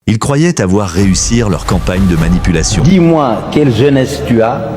Ils croyaient avoir réussi leur campagne de manipulation. Dis-moi quelle jeunesse tu as,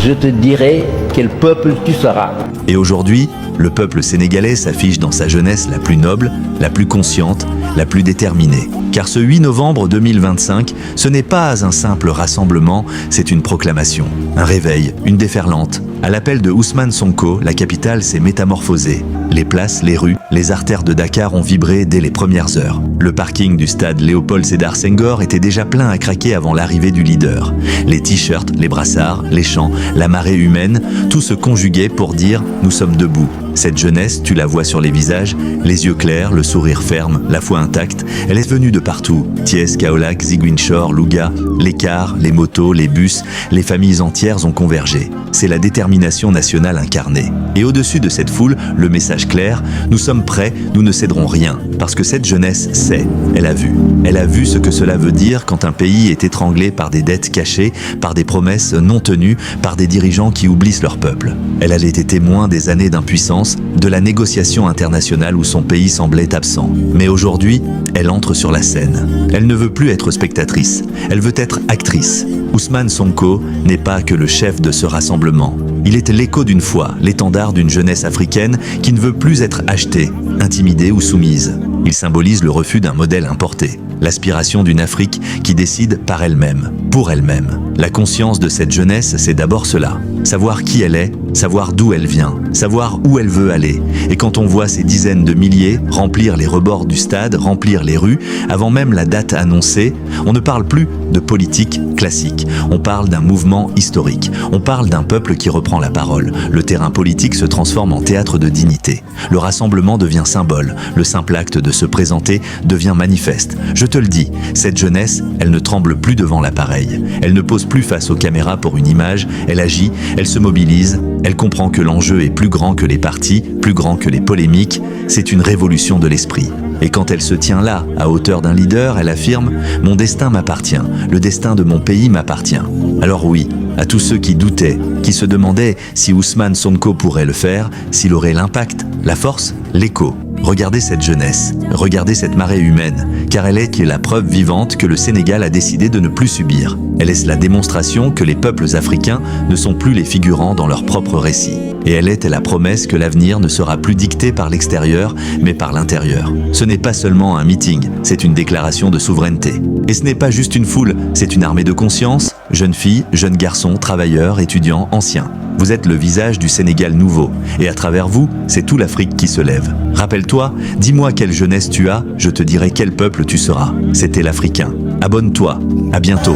je te dirai quel peuple tu seras. Et aujourd'hui, le peuple sénégalais s'affiche dans sa jeunesse la plus noble, la plus consciente, la plus déterminée. Car ce 8 novembre 2025, ce n'est pas un simple rassemblement, c'est une proclamation, un réveil, une déferlante. À l'appel de Ousmane Sonko, la capitale s'est métamorphosée. Les places, les rues, les artères de Dakar ont vibré dès les premières heures. Le parking du stade Léopold Sédar Senghor était déjà plein à craquer avant l'arrivée du leader. Les t-shirts, les brassards, les chants, la marée humaine, tout se conjuguait pour dire « nous sommes debout ». Cette jeunesse, tu la vois sur les visages, les yeux clairs, le sourire ferme, la foi intacte. Elle est venue de partout. Thiès, Kaolack, Ziguinchor, Louga, les cars, les motos, les bus, les familles entières ont convergé. C'est la détermination nationale incarnée. Et au-dessus de cette foule, le message clair, nous sommes prêts, nous ne céderons rien. Parce que cette jeunesse sait, elle a vu. Elle a vu ce que cela veut dire quand un pays est étranglé par des dettes cachées, par des promesses non tenues, par des dirigeants qui oublient leur peuple. Elle a été témoin des années d'impuissance, de la négociation internationale où son pays semblait absent. Mais aujourd'hui, elle entre sur la scène. Elle ne veut plus être spectatrice, elle veut être actrice. Ousmane Sonko n'est pas que le chef de ce rassemblement. Il est l'écho d'une foi, l'étendard d'une jeunesse africaine qui ne veut plus être achetée, intimidée ou soumise. Il symbolise le refus d'un modèle importé, l'aspiration d'une Afrique qui décide par elle-même, pour elle-même. La conscience de cette jeunesse, c'est d'abord cela. Savoir qui elle est, savoir d'où elle vient, savoir où elle veut aller. Et quand on voit ces dizaines de milliers remplir les rebords du stade, remplir les rues, avant même la date annoncée, on ne parle plus de politique classique. On parle d'un mouvement historique. On parle d'un peuple qui reprend la parole. Le terrain politique se transforme en théâtre de dignité. Le rassemblement devient symbole. Le simple acte de se présenter devient manifeste. Je te le dis, cette jeunesse, elle ne tremble plus devant l'appareil. Elle ne pose plus face aux caméras pour une image. Elle agit, elle se mobilise. Elle comprend que l'enjeu est plus grand que les partis, plus grand que les polémiques. C'est une révolution de l'esprit. Et quand elle se tient là, à hauteur d'un leader, elle affirme « Mon destin m'appartient, le destin de mon pays m'appartient ». Alors oui, à tous ceux qui doutaient, qui se demandaient si Ousmane Sonko pourrait le faire, s'il aurait l'impact, la force, l'écho. Regardez cette jeunesse, regardez cette marée humaine, car elle est la preuve vivante que le Sénégal a décidé de ne plus subir. Elle est la démonstration que les peuples africains ne sont plus les figurants dans leur propre récit. Et elle est la promesse que l'avenir ne sera plus dicté par l'extérieur, mais par l'intérieur. Ce n'est pas seulement un meeting, c'est une déclaration de souveraineté. Et ce n'est pas juste une foule, c'est une armée de conscience, jeunes filles, jeunes garçons, travailleurs, étudiants, anciens. Vous êtes le visage du Sénégal nouveau, et à travers vous, c'est tout l'Afrique qui se lève. Rappelle-toi, dis-moi quelle jeunesse tu as, je te dirai quel peuple tu seras. C'était l'Africain. Abonne-toi, à bientôt.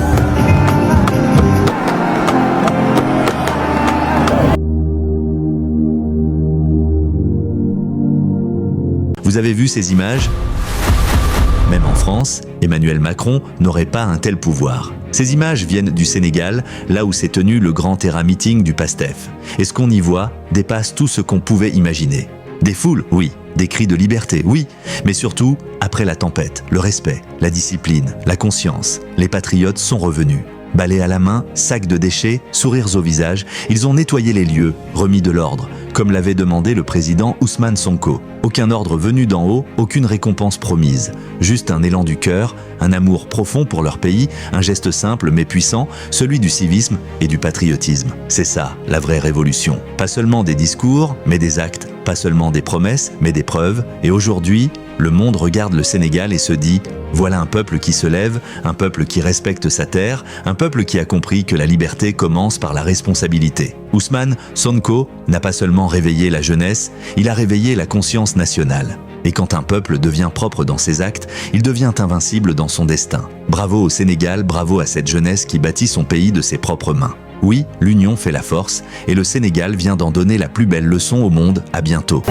Vous avez vu ces images ? Même en France, Emmanuel Macron n'aurait pas un tel pouvoir. Ces images viennent du Sénégal, là où s'est tenu le grand terrain meeting du PASTEF. Et ce qu'on y voit dépasse tout ce qu'on pouvait imaginer. Des foules, oui. Des cris de liberté, oui. Mais surtout, après la tempête, le respect, la discipline, la conscience. Les patriotes sont revenus. Balais à la main, sacs de déchets, sourires au visage, ils ont nettoyé les lieux, remis de l'ordre, comme l'avait demandé le président Ousmane Sonko. Aucun ordre venu d'en haut, aucune récompense promise. Juste un élan du cœur, un amour profond pour leur pays, un geste simple mais puissant, celui du civisme et du patriotisme. C'est ça, la vraie révolution. Pas seulement des discours, mais des actes. Pas seulement des promesses, mais des preuves. Et aujourd'hui, le monde regarde le Sénégal et se dit « Voilà un peuple qui se lève, un peuple qui respecte sa terre, un peuple qui a compris que la liberté commence par la responsabilité. » Ousmane Sonko n'a pas seulement réveillé la jeunesse, il a réveillé la conscience nationale. Et quand un peuple devient propre dans ses actes, il devient invincible dans son destin. Bravo au Sénégal, bravo à cette jeunesse qui bâtit son pays de ses propres mains. Oui, l'union fait la force, et le Sénégal vient d'en donner la plus belle leçon au monde. À bientôt.